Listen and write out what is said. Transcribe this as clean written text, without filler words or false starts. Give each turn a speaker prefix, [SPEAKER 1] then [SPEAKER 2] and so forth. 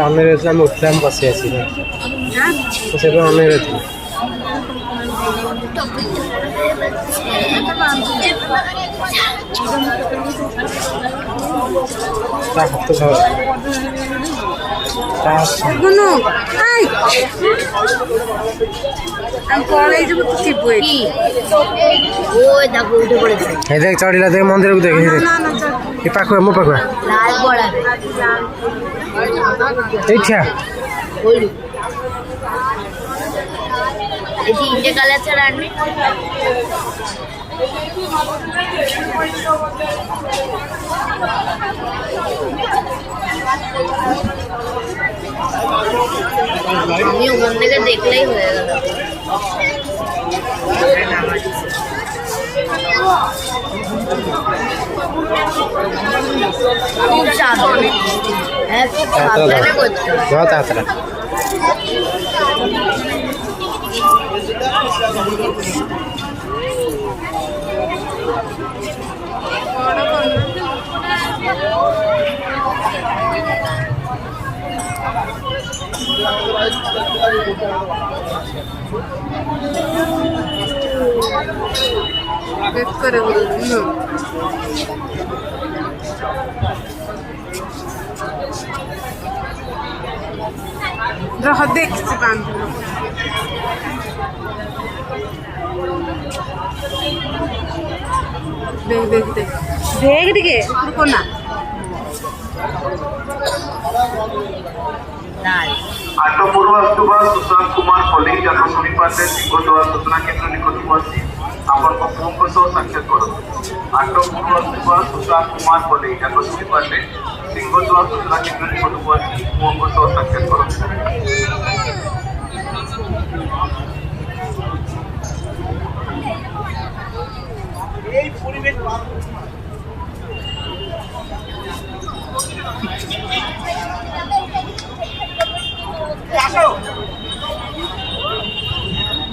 [SPEAKER 1] আমের আমি উঠলাম বসে আছি সেটা আমের দেখ চড়িলা দেখ মন্দির দেখ পাখুয়া মো পাখুয়া এইটা
[SPEAKER 2] তিনটে কালার ছাড়া আনবি আমি ওখান থেকে দেখলেই হয়ে গেল খুব সাবধানে হ্যাঁ খুব সাবধানে করতে করে দেখছি পান দেখ দেখ দেখ দেখ দিকে না
[SPEAKER 3] आटोपूर्व अस्तुभा सुशांत कुमार फले जन्म समीपाचे सिंहद्वार सूचना केंद्र निकटवर्ती आपण कुटुंबासह साक्षात करू आटोपूर्व अस्तुभा सुशांत कुमार फले जन्म समीपाचे सिंहद्वार सूचना केंद्र निकटवर्ती कुटुंबासह साक्षात करू